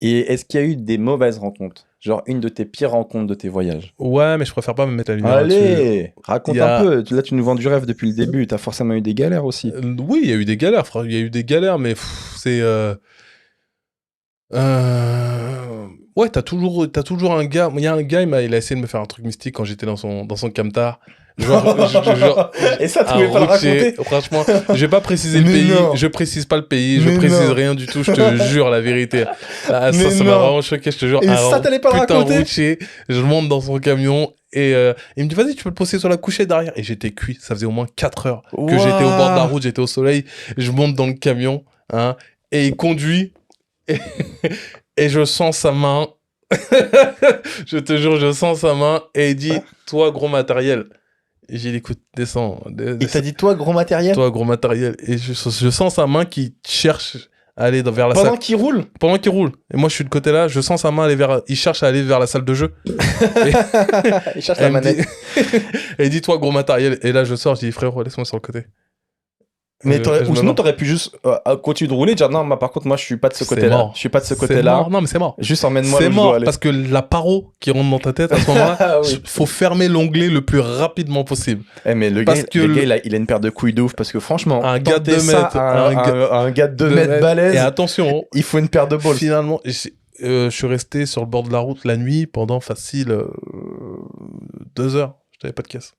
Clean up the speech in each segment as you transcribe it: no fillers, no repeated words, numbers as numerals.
Et est-ce qu'il y a eu des mauvaises rencontres? Genre une de tes pires rencontres de tes voyages? Ouais, mais je préfère pas me mettre la lumière là-dessus. Allez, raconte Il y a- un peu. Là, tu nous vends du rêve depuis le début. T'as forcément eu des galères aussi. Oui, il y a eu des galères, frère. Il y a eu des galères, mais c'est... Ouais, t'as toujours un gars... Il y a un gars, il a essayé de me faire un truc mystique quand j'étais dans son camtar. Genre, Et ça, tu un pouvais pas le routier, raconter? franchement, je vais pas préciser le Mais pays, non. je précise pas le pays, je Mais précise non. rien du tout, je te jure la vérité. Ah, Mais ça m'a non. vraiment choqué, je te jure. Et ça, t'allais pas le putain raconter? routier, je monte dans son camion et il me dit vas-y, tu peux le poser sur la couchette derrière. Et j'étais cuit, ça faisait au moins 4 heures que j'étais au bord de la route, j'étais au soleil, je monte dans le camion, hein, et il conduit et, et je sens sa main. Je te jure, je sens sa main et il dit toi gros matériel. Et j'ai dit écoute, descends. Il t'a dit, toi, gros matériel? Toi gros matériel. Et je sens sa main qui cherche à aller vers la Pendant salle. qu'il roule? Pendant qu'il roule. Et moi je suis de côté là, je sens sa main aller vers. Il cherche à aller vers la salle de jeu. Il cherche la manette. Et il dit toi gros matériel. Et là je sors, je dis frérot, laisse-moi sur le côté. Mais Je ou me sinon, barre. t'aurais pu juste continuer de rouler et dire non, par contre, moi, je suis pas de ce C'est côté-là. mort. Je suis pas de ce C'est côté-là. mort. Non mais c'est mort. Juste emmène-moi là C'est où je dois mort aller. parce que la paro qui rentre dans ta tête à ce moment-là, Ah oui. faut fermer l'onglet le plus rapidement possible. Eh, mais le Parce gars, que le gars, il a une paire de couilles de ouf parce que franchement, Un gars de tenter 2 ça mètres, à un gars de 2 mètres balèze, Et attention, il faut une paire de balls. finalement, je suis resté sur le bord de la route la nuit pendant facile 2 heures. Je n'avais pas de caisse.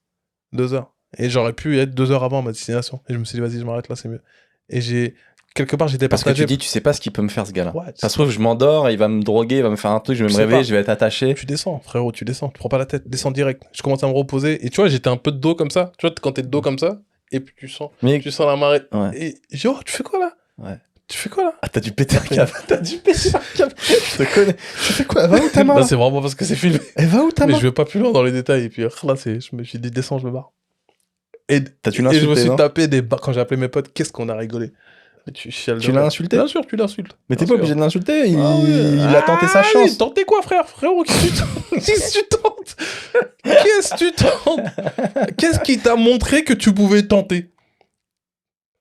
2 heures. Et j'aurais pu être 2 heures avant ma destination. Et je me suis dit, vas-y, je m'arrête là, c'est mieux. Et quelque part, j'étais Parce que partagé. tu dis, tu sais pas ce qu'il peut me faire ce gars-là. Ouais, Ça se trouve, je m'endors, il va me droguer, il va me faire un truc, je vais Je me sais réveiller, pas. je vais être attaché. Tu descends, frérot, tu descends. Tu prends pas la tête, descends direct. Je commence à me reposer. Et tu vois, j'étais un peu de dos comme ça. Tu vois, quand t'es de dos comme ça, et puis tu sens la marée. Ouais. Et je dis, oh, tu fais quoi là? Ouais. Tu fais quoi là? Ah, t'as dû péter un câble. T'as dû péter un câble. Je te connais. Tu fais quoi? Elle va où ta main? Là, là c'est vraiment parce que c'est filmé. Elle va où ta Mais main? je vais pas plus loin dans les détails. Et puis là, je me suis dit, descends, je me barre. Et T'as-tu je me l'insulté, suis non? tapé des barres. Quand j'ai appelé mes potes, qu'est-ce qu'on a rigolé. Mais tu chiales de Tu l'as rire. insulté? Bien sûr, tu l'insultes. Mais t'es Bien pas sûr. obligé de l'insulter, il Ah a tenté sa oui, chance. tentez quoi, frérot? Qu'est-ce que tu tentes? Qu'est-ce que tu tentes? Qu'est-ce qui t'a montré que tu pouvais tenter?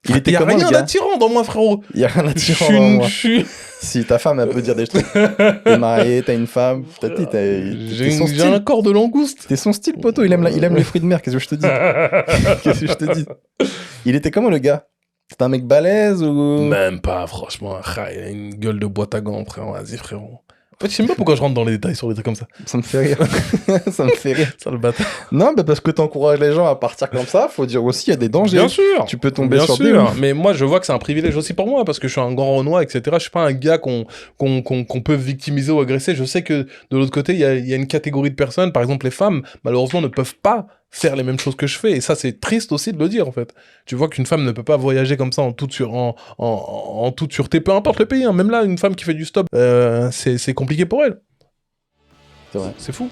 Il était y a comment, rien le gars? d'attirant dans moi, frérot. Il y a rien à Je dire en moi. suis... Si ta femme, elle peut dire des trucs. T'es marié, t'as une femme. T'as dit, t'es son J'ai un style. corps de langouste. T'es son style, poteau. Il aime les fruits de mer. Qu'est-ce que je te dis? Qu'est-ce que je te dis? Il était comment, le gars? C'était un mec balèze ou... Même pas, franchement. Ah, il a une gueule de boîte à gants, frérot. Vas-y, frérot. En fait, je sais même pas pourquoi je rentre dans les détails sur des trucs comme ça. Ça me fait rire. Ça me fait rire. Ça, le bâtard. Non, bah parce que t'encourages les gens à partir comme ça, faut dire aussi, il y a des dangers. Bien sûr. Tu peux tomber Bien sur des sûr. ouf. Mais moi, je vois que c'est un privilège aussi pour moi, parce que je suis un grand Renoir, etc. Je suis pas un gars qu'on peut victimiser ou agresser. Je sais que de l'autre côté, il y a une catégorie de personnes, par exemple les femmes, malheureusement, ne peuvent pas faire les mêmes choses que je fais. Et ça, c'est triste aussi de le dire, en fait. Tu vois qu'une femme ne peut pas voyager comme ça en toute sûreté, peu importe le pays. Hein. Même là, une femme qui fait du stop, c'est compliqué pour elle. C'est vrai. C'est fou.